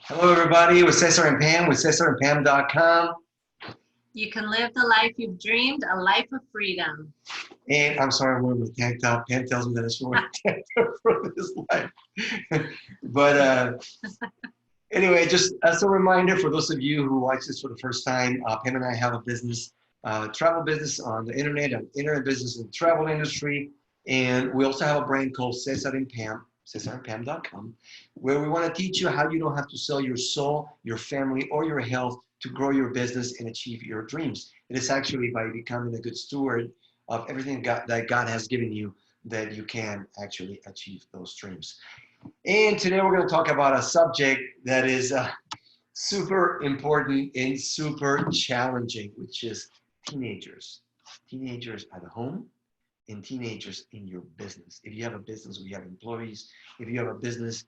Hello, everybody. With Cesar and Pam with cesarandpam.com. You can live the life you've dreamed, a life of freedom. And I'm sorry, I'm wearing my tank top. Pam tells me that I should wear a tank top for this life. But anyway, just as a reminder for those of you who watch this for the first time, Pam and I have a business, travel business on the internet, an internet business in the travel industry. And we also have a brand called Cesar and Pam, cesarandpam.com, where we want to teach you how you don't have to sell your soul, your family, or your health to grow your business and achieve your dreams. It is actually by becoming a good steward of everything that God has given you that you can actually achieve those dreams. And today we're going to talk about a subject that is super important and super challenging, which is teenagers. Teenagers at home and teenagers in your business. If you have a business, we have employees. If you have a business,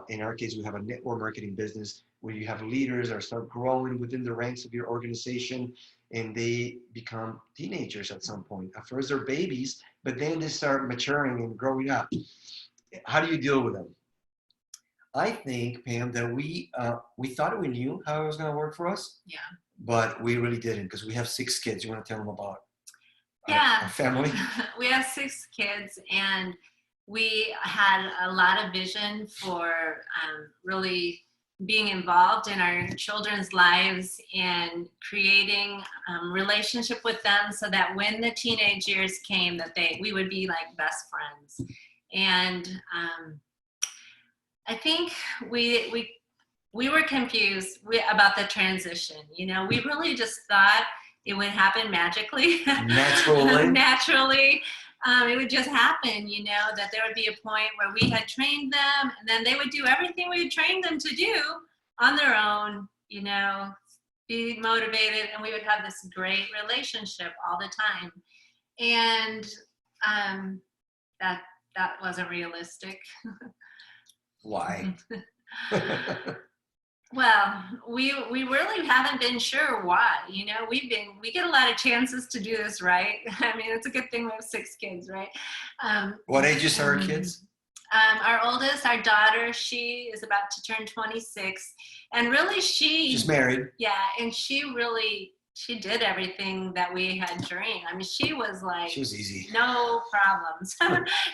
in our case, we have a network marketing business where you have leaders that start growing within the ranks of your organization and they become teenagers at some point. At first they're babies, but then they start maturing and growing up. How do you deal with them? I think, Pam, that we thought we knew how it was going to work for us. Yeah. But we really didn't, because we have 6 kids. You want to tell them about our family? We have 6 kids, and we had a lot of vision for really being involved in our children's lives and creating relationship with them so that when the teenage years came, that we would be like best friends. And I think we were confused about the transition. You know, we really just thought it would happen magically. Naturally. It would just happen, you know, that there would be a point where we had trained them and then they would do everything we had trained them to do on their own, you know, be motivated, and we would have this great relationship all the time. And that wasn't realistic. Why? Well, we really haven't been sure why. You know, we get a lot of chances to do this, right? I mean, it's a good thing we have 6 kids, right? What ages are our kids? Our oldest, our daughter, she is about to turn 26, and really she's married. Yeah, and she did everything that we had dreamed. I mean, she was easy. No problems.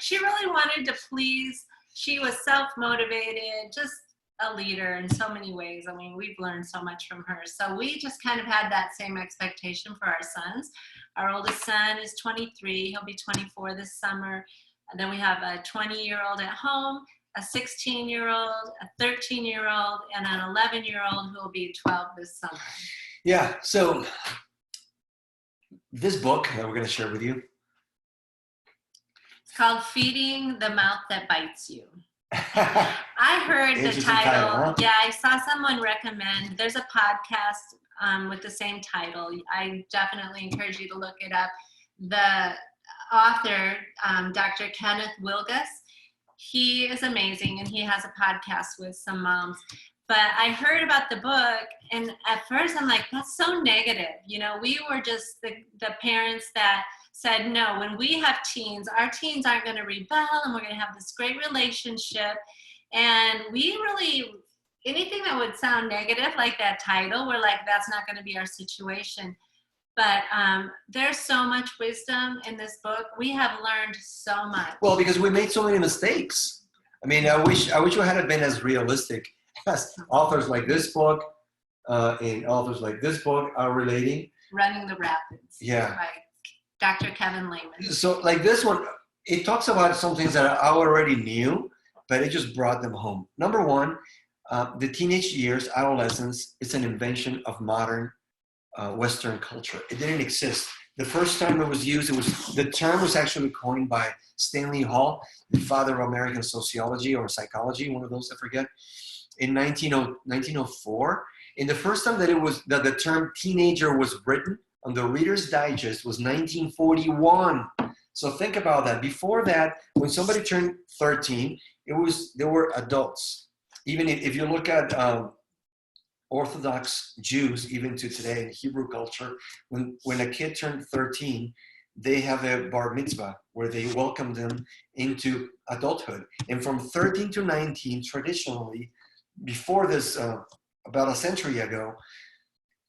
She really wanted to please. She was self-motivated, just a leader in so many ways. I mean, we've learned so much from her. So we just kind of had that same expectation for our sons. Our oldest son is 23. He'll be 24 this summer. And then we have a 20-year-old at home, a 16-year-old, a 13-year-old, and an 11-year-old who will be 12 this summer. Yeah. So this book that we're going to share with you, it's called Feeding the Mouth That Bites You. I heard the title. Huh? Yeah, I saw someone recommend. There's a podcast with the same title. I definitely encourage you to look it up. The author, Dr. Kenneth Wilgus, he is amazing, and he has a podcast with some moms. But I heard about the book, and at first I'm like, that's so negative. You know, we were just the parents that said, no, when we have teens, our teens aren't going to rebel, and we're going to have this great relationship. And we really, anything that would sound negative, like that title, we're like, that's not going to be our situation. But there's so much wisdom in this book. We have learned so much. Well, because we made so many mistakes. I mean, I wish we had been as realistic as authors like this book and authors like this book are relating. Running the Rapids. Yeah. Right. Dr. Kevin Lehman. So like this one, it talks about some things that I already knew, but it just brought them home. Number one, the teenage years, adolescence, it's an invention of modern Western culture. It didn't exist. The first time it was used, the term was actually coined by Stanley Hall, the father of American sociology or psychology, one of those, I forget, in 1904. And the first time that the term teenager was written on the Reader's Digest was 1941. So think about that. Before that, when somebody turned 13, they were adults. Even if you look at Orthodox Jews, even to today in Hebrew culture, when a kid turned 13, they have a bar mitzvah where they welcome them into adulthood. And from 13 to 19, traditionally, before this, about a century ago,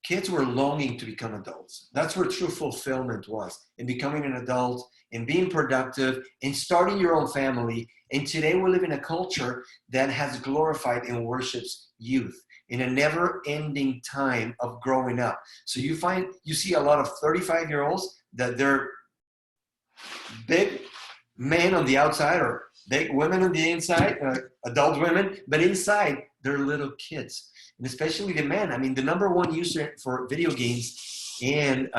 kids were longing to become adults. That's where true fulfillment was, in becoming an adult, in being productive, in starting your own family. And today we live in a culture that has glorified and worships youth in a never-ending time of growing up. So you see a lot of 35-year-olds that they're big men on the outside or big women on the inside, adult women, but inside they're little kids. And especially the men. I mean, the number one user for video games in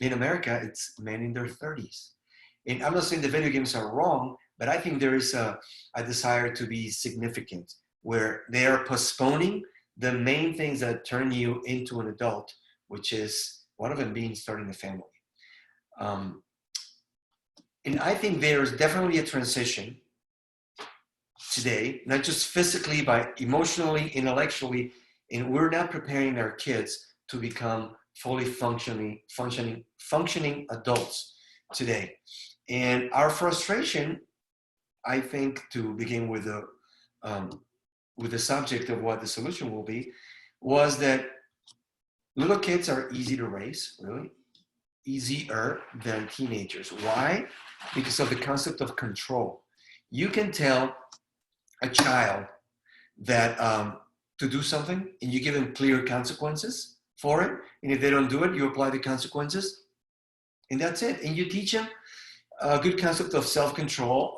America, it's men in their 30s. And I'm not saying the video games are wrong, but I think there is a desire to be significant where they are postponing the main things that turn you into an adult, which is one of them being starting a family. And I think there is definitely a transition today, not just physically, but emotionally, intellectually, and we're not preparing our kids to become fully functioning adults today. And our frustration, I think, to begin with the subject of what the solution will be, was that little kids are easy to raise, really, easier than teenagers. Why? Because of the concept of control. You can tell a child that to do something, and you give them clear consequences for it, and if they don't do it, you apply the consequences, and that's it. And you teach them a good concept of self-control,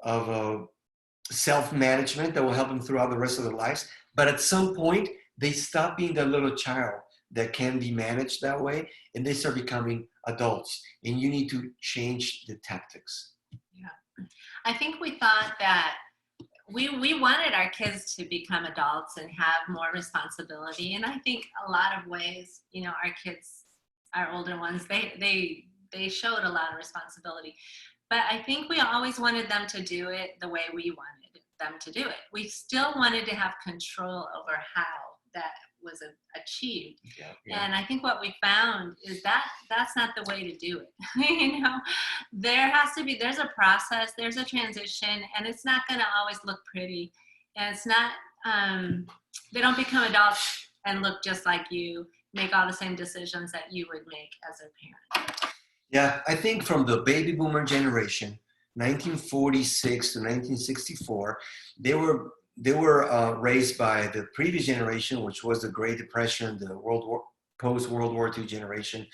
of self-management that will help them throughout the rest of their lives. But at some point, they stop being that little child that can be managed that way, and they start becoming adults. And you need to change the tactics. Yeah, I think we thought that we wanted our kids to become adults and have more responsibility. And I think a lot of ways, our kids, our older ones, they showed a lot of responsibility. But I think we always wanted them to do it the way we wanted them to do it. We still wanted to have control over how that was achieved. Yeah. And I think what we found is that that's not the way to do it. There's a process, there's a transition, and it's not going to always look pretty. And it's not, they don't become adults and look just like you, make all the same decisions that you would make as a parent. Yeah, I think from the baby boomer generation, 1946 to 1964, they were raised by the previous generation, which was the Great Depression, the post-World War II generation.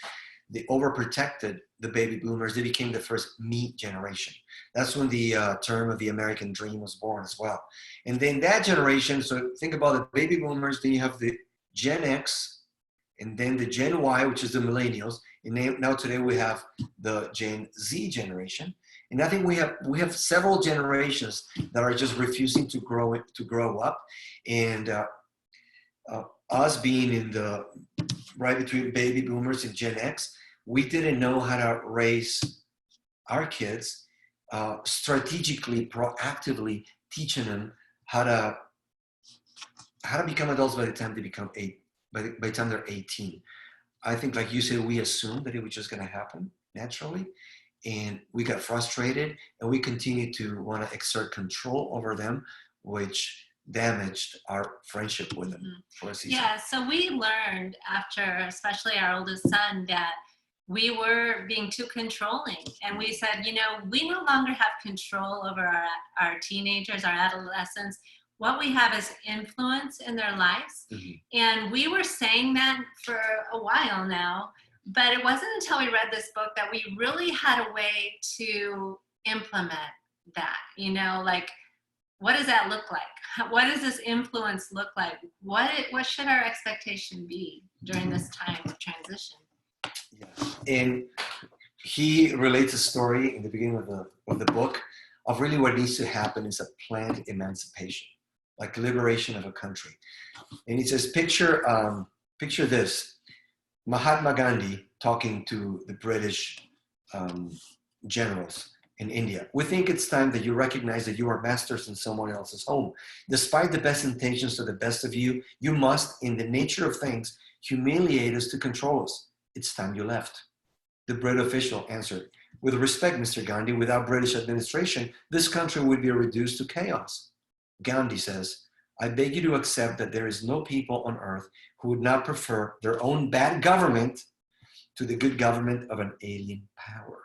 They overprotected the baby boomers. They became the first me generation. That's when the term of the American dream was born as well. And then that generation, so think about the baby boomers, then you have the Gen X, and then the Gen Y, which is the millennials. And now today we have the Gen Z generation. And I think we have several generations that are just refusing to grow up. And us being in the right between baby boomers and Gen X, we didn't know how to raise our kids strategically, proactively teaching them how to become adults by the time they become by the time they're 18. I think, like you said, we assumed that it was just going to happen naturally. And we got frustrated, and we continued to want to exert control over them, which damaged our friendship with them for a season. Yeah, so we learned after, especially our oldest son, that we were being too controlling. And we said, we no longer have control over our teenagers, our adolescents. What we have is influence in their lives. Mm-hmm. And we were saying that for a while now. But it wasn't until we read this book that we really had a way to implement that, like, what does that look like? What does this influence look like? What should our expectation be during this time of transition? Yeah. And he relates a story in the beginning of the book of really what needs to happen is a planned emancipation, like liberation of a country. And he says, picture this. Mahatma Gandhi talking to the British generals in India. We think it's time that you recognize that you are masters in someone else's home. Despite the best intentions to the best of you, you must, in the nature of things, humiliate us to control us. It's time you left. The British official answered, with respect, Mr. Gandhi, without British administration, this country would be reduced to chaos. Gandhi says, I beg you to accept that there is no people on earth who would not prefer their own bad government to the good government of an alien power.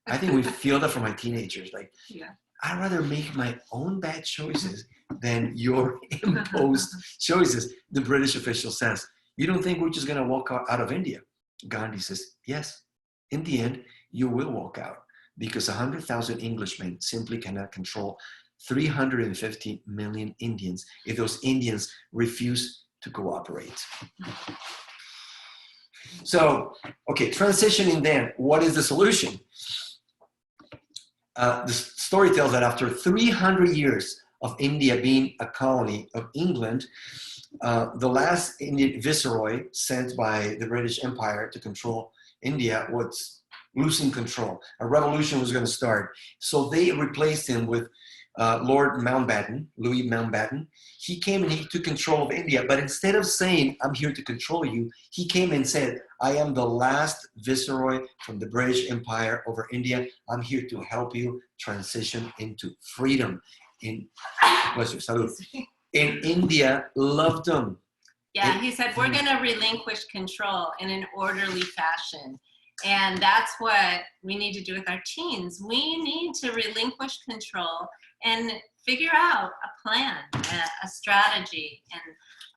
I think we feel that from my teenagers. Like, Yeah. I'd rather make my own bad choices than your imposed choices, the British official says. You don't think we're just going to walk out of India? Gandhi says, yes. In the end, you will walk out because 100,000 Englishmen simply cannot control 350 million Indians if those Indians refuse to cooperate. So, okay, transitioning then, what is the solution? The story tells that after 300 years of India being a colony of England, the last Indian viceroy sent by the British Empire to control India was losing control. A revolution was going to start. So they replaced him with Lord Mountbatten, Louis Mountbatten. He came and he took control of India. But instead of saying, I'm here to control you, he came and said, I am the last viceroy from the British Empire over India. I'm here to help you transition into freedom. In India, loved them. Yeah, he said, we're going to relinquish control in an orderly fashion. And that's what we need to do with our teens. We need to relinquish control and figure out a plan, a strategy.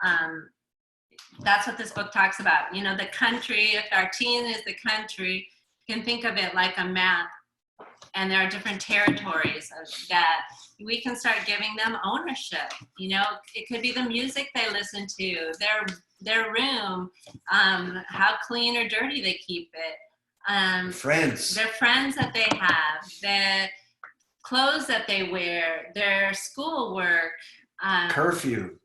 And that's what this book talks about. You know, the country, if our teen is the country, you can think of it like a map. And there are different territories that we can start giving them ownership. You know, it could be the music they listen to, their room, how clean or dirty they keep it. Friends. Their friends that they have, the clothes that they wear, their schoolwork. Curfew.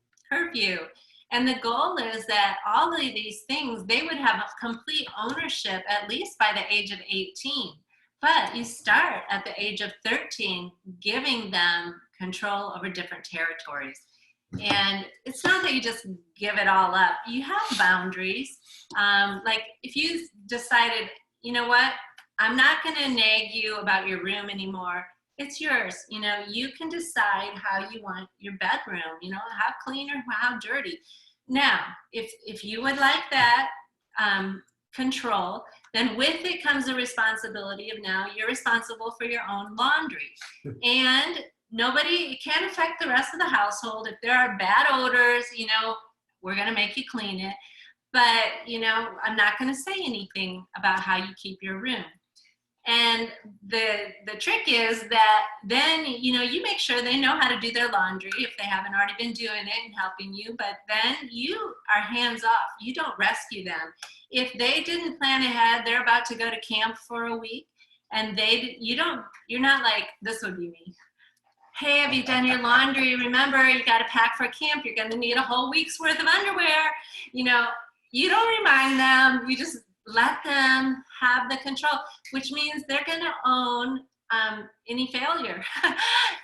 And the goal is that all of these things, they would have a complete ownership at least by the age of 18. But you start at the age of 13, giving them control over different territories. And it's not that you just give it all up. You have boundaries. Like if you decided, you know what, I'm not going to nag you about your room anymore. It's yours. You know, you can decide how you want your bedroom, you know, how clean or how dirty. Now, if you would like that control, then with it comes the responsibility of now you're responsible for your own laundry. And it can't affect the rest of the household. If there are bad odors, you know, we're going to make you clean it. But, you know, I'm not going to say anything about how you keep your room. And the trick is that then, you know, you make sure they know how to do their laundry if they haven't already been doing it and helping you, but then you are hands off. You don't rescue them. If they didn't plan ahead, they're about to go to camp for a week and you're not like, this would be me. Hey, have you done your laundry? Remember, you got to pack for camp. You're going to need a whole week's worth of underwear. You know, you don't remind them. You just let them have the control, which means they're going to own any failure.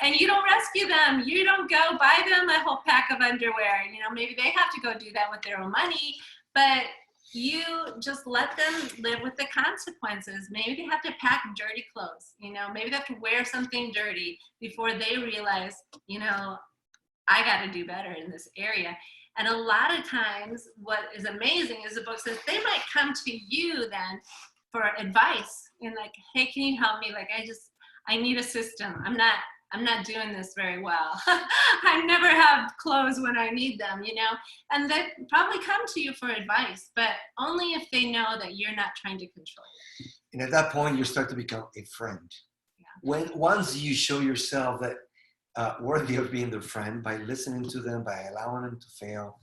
And you don't rescue them. You don't go buy them a whole pack of underwear. You know, maybe they have to go do that with their own money, but you just let them live with the consequences. Maybe they have to pack dirty clothes. You know, maybe they have to wear something dirty before they realize, you know, I got to do better in this area. And a lot of times what is amazing is the book says they might come to you then for advice and like, hey, can you help me? Like, I need a system. I'm not doing this very well. I never have clothes when I need them, you know, and they probably come to you for advice, but only if they know that you're not trying to control it. And at that point, you start to become a friend. Yeah. Once you show yourself that worthy of being their friend by listening to them, by allowing them to fail.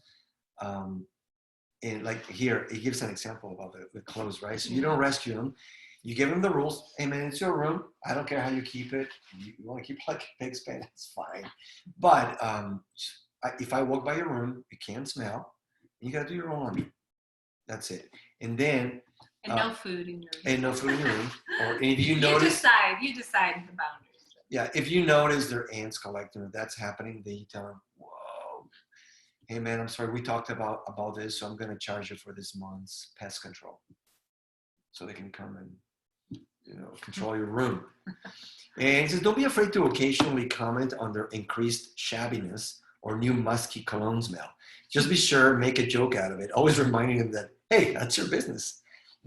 And like here, it gives an example about the clothes, right? So you don't rescue them. You give them the rules. Hey man, it's your room. I don't care how you keep it. You want to keep it like a pig's pen, it's fine. But if I walk by your room, it can't smell. You got to do your own laundry. That's it. And then and no food in your room. And no food in your room. Or if you notice, you decide the boundaries. Yeah, if you notice their ants collecting, if that's happening, then you tell them, whoa, hey man, I'm sorry, we talked about this, so I'm going to charge you for this month's pest control. So they can come and, you know, control your room. And he says, don't be afraid to occasionally comment on their increased shabbiness or new musky cologne smell. Just be sure, make a joke out of it, always reminding them that, hey, that's your business.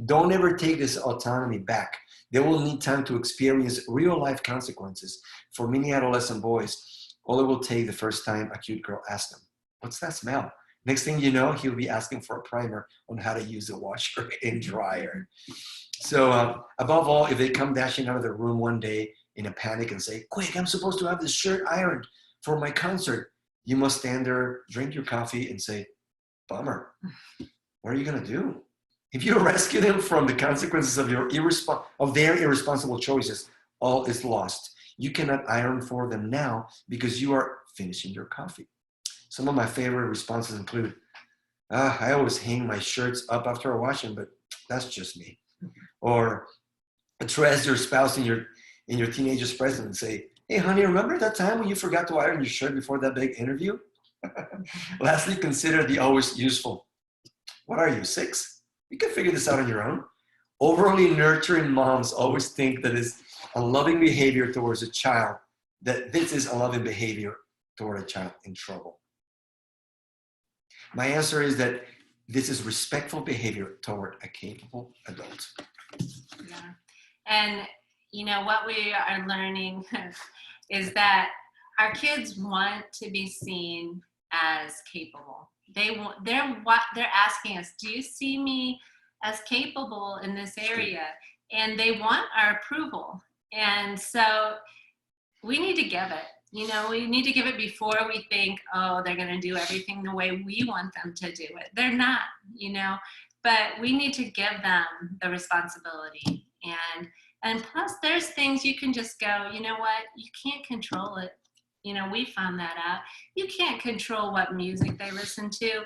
Don't ever take this autonomy back. They will need time to experience real life consequences. For many adolescent boys, all it will take the first time a cute girl asks them, what's that smell? Next thing you know, he'll be asking for a primer on how to use a washer and dryer. So above all, if they come dashing out of the room one day in a panic and say, quick, I'm supposed to have this shirt ironed for my concert, you must stand there, drink your coffee, and say, bummer. What are you going to do? If you rescue them from the consequences of their irresponsible choices, all is lost. You cannot iron for them now because you are finishing your coffee. Some of my favorite responses include, I always hang my shirts up after I wash them, but that's just me. Or address your spouse in your teenager's presence and say, hey, honey, remember that time when you forgot to iron your shirt before that big interview? Lastly, consider the always useful. What are you, 6? You can figure this out on your own. Overly nurturing moms always think that it's a loving behavior towards a child, that this is a loving behavior toward a child in trouble. My answer is that this is respectful behavior toward a capable adult. Yeah. And you know what we are learning is that our kids want to be seen as capable. They're asking us, do you see me as capable in this area? And they want our approval. And so we need to give it. You know, we need to give it before we think, oh, they're going to do everything the way we want them to do it. They're not, you know, but we need to give them the responsibility. And plus there's things you can just go, you know what, you can't control it. You know, we found that out. You can't control what music they listen to.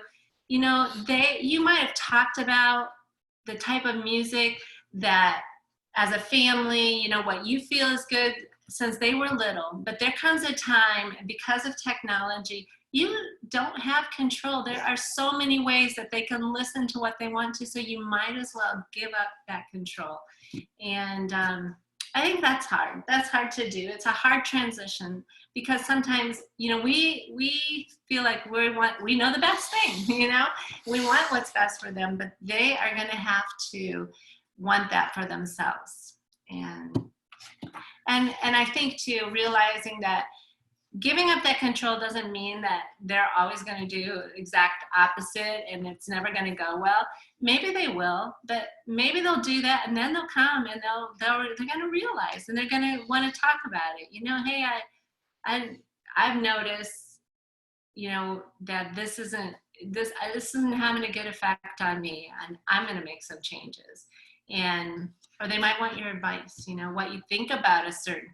You know, you might have talked about the type of music that as a family, you know, what you feel is good since they were little. But there comes a time, because of technology, you don't have control. There are so many ways that they can listen to what they want to, so you might as well give up that control. And I think that's hard. That's hard to do. It's a hard transition because sometimes, you know, we feel like we know the best thing, you know, we want what's best for them, but they are going to have to want that for themselves. And I think too, realizing that giving up that control doesn't mean that they're always going to do exact opposite and it's never going to go well. Maybe they will, but maybe they'll do that and then they'll come and they're going to realize and they're going to want to talk about it. You know, hey, I've noticed, you know, that this isn't having a good effect on me, and I'm going to make some changes. Or they might want your advice, you know, what you think about a certain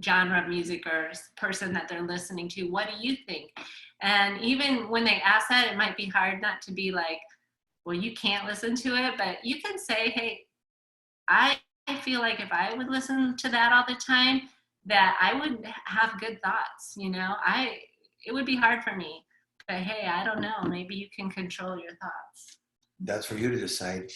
genre of music or person that they're listening to. What do you think? And even when they ask that, it might be hard not to be like, well, you can't listen to it, but you can say, hey, I feel like if I would listen to that all the time, that I would have good thoughts, you know, it would be hard for me, but hey, I don't know, maybe you can control your thoughts. That's for you to decide.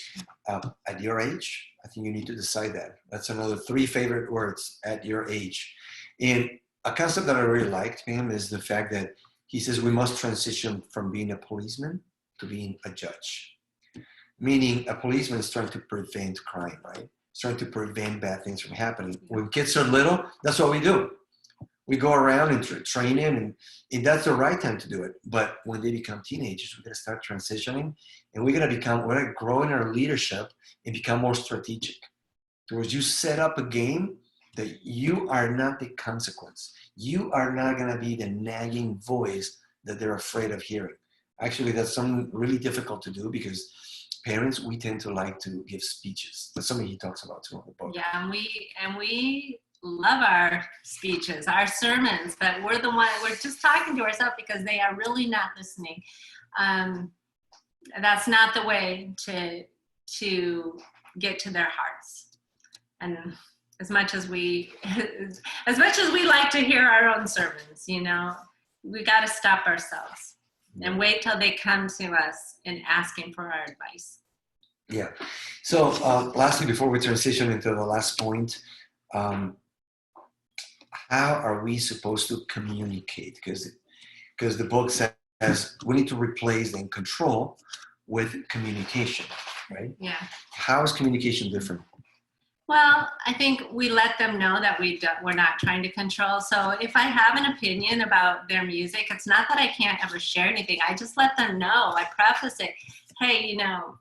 At your age, I think you need to decide that. That's another 3 favorite words, at your age. And a concept that I really liked him is the fact that he says we must transition from being a policeman to being a judge. Meaning a policeman is trying to prevent crime, right? It's trying to prevent bad things from happening. When kids are little, that's what we do. We go around and train them, and that's the right time to do it. But when they become teenagers, we're going to start transitioning, and we're going to grow in our leadership and become more strategic. Towards you set up a game that you are not the consequence. You are not going to be the nagging voice that they're afraid of hearing. Actually, that's something really difficult to do because parents, we tend to like to give speeches. That's something he talks about too in the book. Yeah, and we love our speeches, our sermons, but we're just talking to ourselves because they are really not listening. That's not the way to get to their hearts. And as much as we like to hear our own sermons, you know, we got to stop ourselves and wait till they come to us and asking for our advice. Yeah. So lastly, before we transition into the last point, how are we supposed to communicate? Because because the book says we need to replace the control with communication, right? Yeah. How is communication different? Well, I think we let them know that we're not trying to control. So if I have an opinion about their music, it's not that I can't ever share anything. I just let them know. I preface it, hey, you know,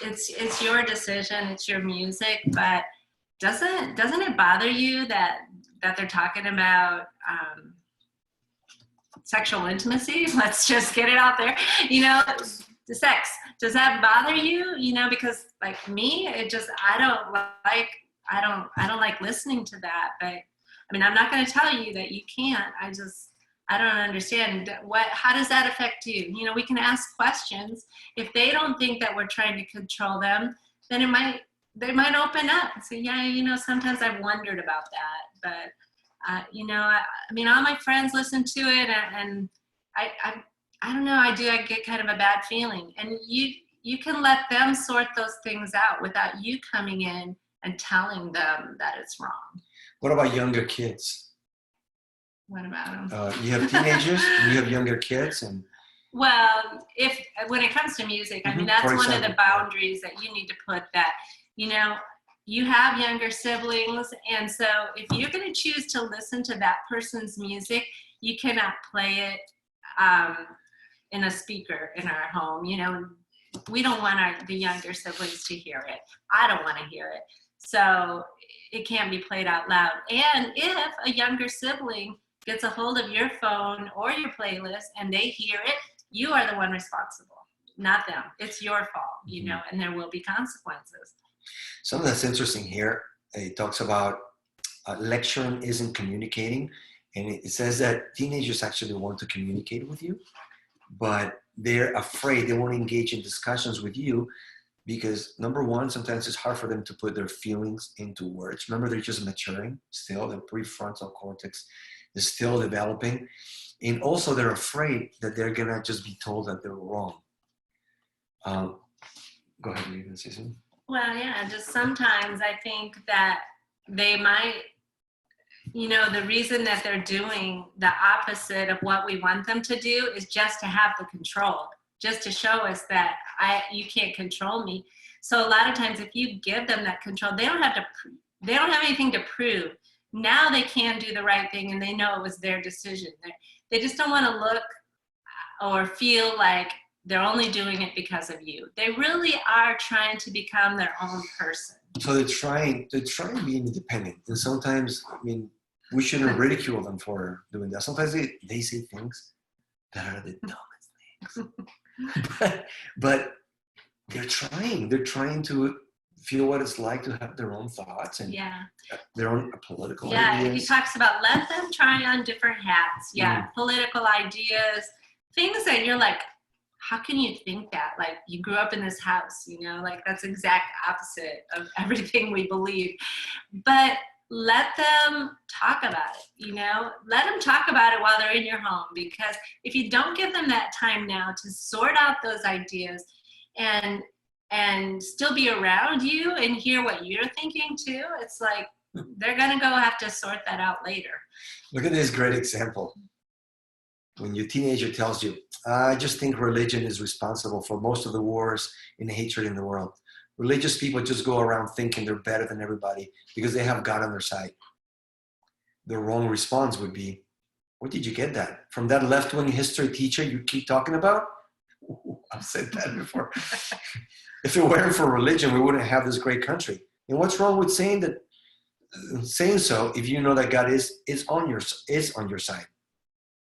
it's your decision, it's your music, but doesn't it bother you that they're talking about sexual intimacy? Let's just get it out there. You know, the sex. Does that bother you? You know, because like me, I don't like listening to that. But I mean, I'm not going to tell you that you can't. I don't understand how does that affect you? You know, we can ask questions. If they don't think that we're trying to control them, then they might open up and say, yeah, you know, sometimes I've wondered about that. But, you know, I mean, all my friends listen to it and I don't know, I get kind of a bad feeling. And you can let them sort those things out without you coming in and telling them that it's wrong. What about younger kids? What about them? You have teenagers and you have younger kids. Well, when it comes to music, I mean, that's one of the boundaries that you need to put that, you know, you have younger siblings. And so if you're going to choose to listen to that person's music, you cannot play it in a speaker in our home. You know, we don't want the younger siblings to hear it. I don't want to hear it. So it can't be played out loud. And if a younger sibling gets a hold of your phone or your playlist and they hear it, you are the one responsible, not them. It's your fault, you know, and there will be consequences. Something that's interesting here, it talks about lecturing isn't communicating. And it says that teenagers actually want to communicate with you, but they're afraid. They won't engage in discussions with you because, number one, sometimes it's hard for them to put their feelings into words. Remember, they're just maturing still. Their prefrontal cortex is still developing. And also, they're afraid that they're going to just be told that they're wrong. Go ahead, you can say something. Well, yeah, just sometimes I think that they might, you know, the reason that they're doing the opposite of what we want them to do is just to have the control, just to show us that you can't control me. So a lot of times if you give them that control, they don't have anything to prove. Now they can do the right thing and they know it was their decision. They just don't want to look or feel like they're only doing it because of you. They really are trying to become their own person. So they're trying to be independent. And sometimes, I mean, we shouldn't ridicule them for doing that. Sometimes they say things that are the dumbest things. but they're trying to feel what it's like to have their own thoughts and their own political ideas. He talks about let them try on different hats. Political ideas, things that you're like, how can you think that? Like, you grew up in this house, you know, like that's exact opposite of everything we believe. But let them talk about it, you know, let them talk about it while they're in your home, because if you don't give them that time now to sort out those ideas and still be around you and hear what you're thinking too, it's like they're going to go have to sort that out later. Look at this great example. When your teenager tells you, I just think religion is responsible for most of the wars and hatred in the world. Religious people just go around thinking they're better than everybody because they have God on their side. The wrong response would be, where did you get that? From that left-wing history teacher you keep talking about? Ooh, I've said that before. If it weren't for religion, we wouldn't have this great country. And what's wrong with saying so if you know that God is on your side?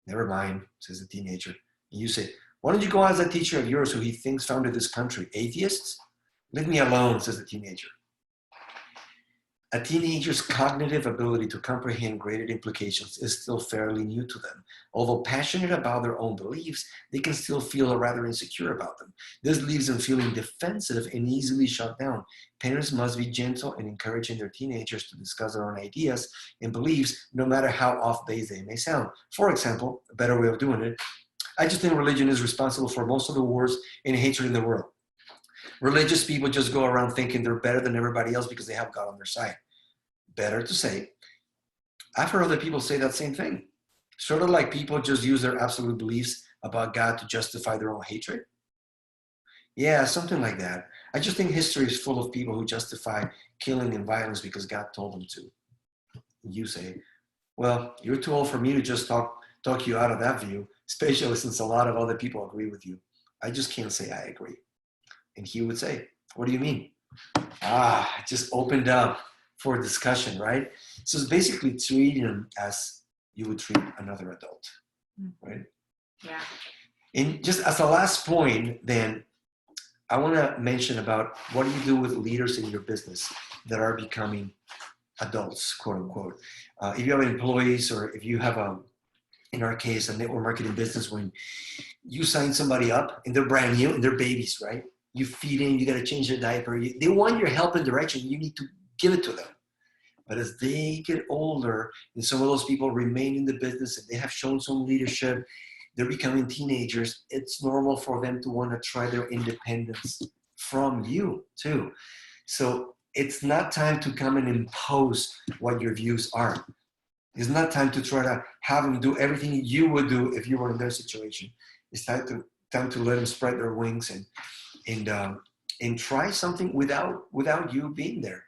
Never mind, says the teenager. And you say, why don't you go ask that teacher of yours who he thinks founded this country? Atheists? Leave me alone, says the teenager. A teenager's cognitive ability to comprehend greater implications is still fairly new to them. Although passionate about their own beliefs, they can still feel rather insecure about them. This leaves them feeling defensive and easily shut down. Parents must be gentle in encouraging their teenagers to discuss their own ideas and beliefs, no matter how off base they may sound. For example, a better way of doing it, I just think religion is responsible for most of the wars and hatred in the world. Religious people just go around thinking they're better than everybody else because they have God on their side. Better to say, I've heard other people say that same thing. Sort of like people just use their absolute beliefs about God to justify their own hatred. Yeah, something like that. I just think history is full of people who justify killing and violence because God told them to. You say, well, you're too old for me to just talk you out of that view, especially since a lot of other people agree with you. I just can't say I agree. And he would say, what do you mean? It just opened up for a discussion, right? So it's basically treating him as you would treat another adult, right? Yeah. And just as a last point, then, I want to mention about what do you do with leaders in your business that are becoming adults, quote unquote. If you have employees, or if you have in our case, a network marketing business, when you sign somebody up and they're brand new and they're babies, right? You feed in, you got to change their diaper. They want your help and direction. You need to give it to them. But as they get older and some of those people remain in the business and they have shown some leadership, they're becoming teenagers, it's normal for them to want to try their independence from you too. So it's not time to come and impose what your views are. It's not time to try to have them do everything you would do if you were in their situation. It's time to let them spread their wings and try something without you being there.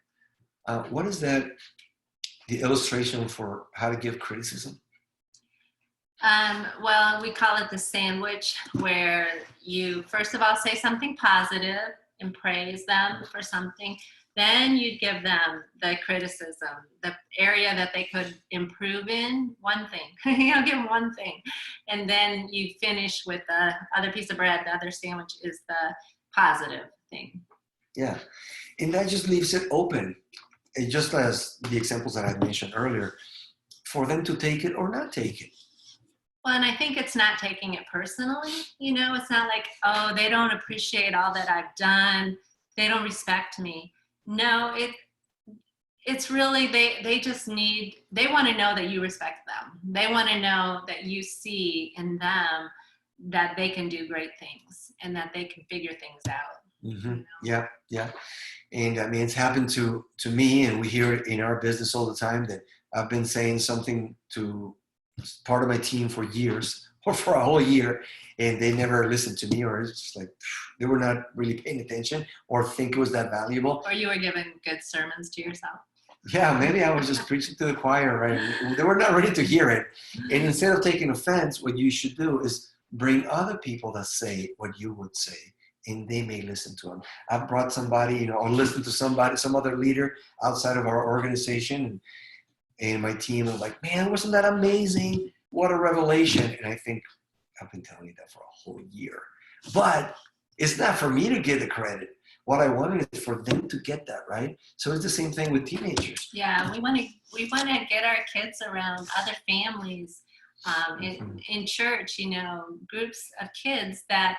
What is that? The illustration for how to give criticism? Well, we call it the sandwich, where you first of all say something positive and praise them for something. Then you give them the criticism, the area that they could improve in, one thing. Give them one thing. And then you finish with the other piece of bread. The other sandwich is the positive thing. Yeah. And that just leaves it open. And just as the examples that I mentioned earlier, for them to take it or not take it. Well, and I think it's not taking it personally. It's not like, oh, they don't appreciate all that I've done. They don't respect me. No, it's really, they just they want to know that you respect them. They want to know that you see in them that they can do great things and that they can figure things out. Mm-hmm. Yeah. And I mean, it's happened to me, and we hear it in our business all the time, that I've been saying something to part of my team for years or for a whole year, and they never listened to me, or it's just like they were not really paying attention or think it was that valuable. Or you were giving good sermons to yourself. Yeah, maybe I was just preaching to the choir, right? They were not ready to hear it. And instead of taking offense, what you should do is bring other people that say what you would say, and they may listen to them. I've brought somebody, or listened to somebody, some other leader outside of our organization, and my team was like, man, wasn't that amazing? What a revelation. And I think I've been telling you that for a whole year. But it's not for me to get the credit. What I wanted is for them to get that, right? So it's the same thing with teenagers. Yeah, we want to get our kids around other families, in church, groups of kids that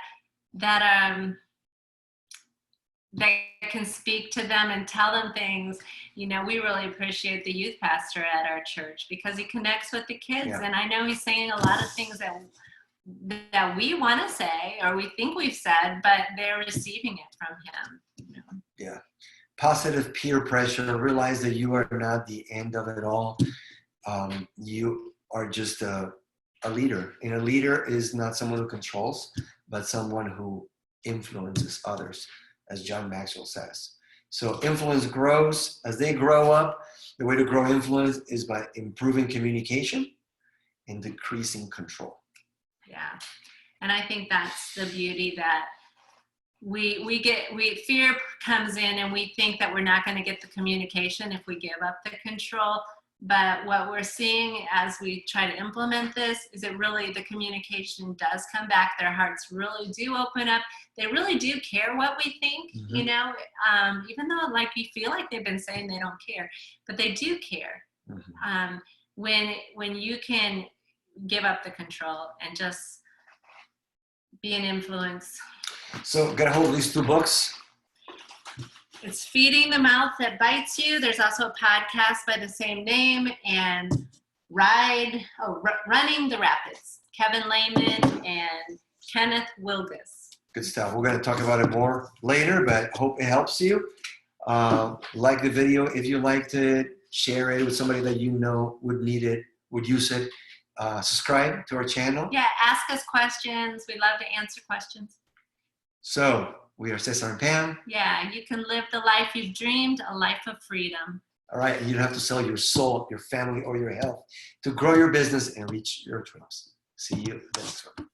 can speak to them and tell them things. We really appreciate the youth pastor at our church because he connects with the kids. Yeah. And I know he's saying a lot of things that we want to say or we think we've said, but they're receiving it from him. Yeah. Positive peer pressure. Realize that you are not the end of it all. You are just a leader. And a leader is not someone who controls, but someone who influences others, as John Maxwell says. So influence grows as they grow up. The way to grow influence is by improving communication and decreasing control. Yeah. And I think that's the beauty that fear comes in, and we think that we're not going to get the communication if we give up the control. But what we're seeing as we try to implement this is the communication does come back. Their hearts really do open up. They really do care what we think, even though we feel like they've been saying they don't care, but they do care. Mm-hmm. When you can give up the control and just be an influence. So get a hold of these 2 books. It's Feeding the Mouth That Bites You. There's also a podcast by the same name, and Running the Rapids. Kevin Lehman and Kenneth Wilgus. Good stuff. We're going to talk about it more later, but hope it helps you. Like the video if you liked it. Share it with somebody that you know would need it, would use it. subscribe to our channel. Yeah, ask us questions. We love to answer questions. So we are Cesar and Pam. Yeah, you can live the life you've dreamed, a life of freedom. All right, and you don't have to sell your soul, your family, or your health to grow your business and reach your dreams. See you in the next one.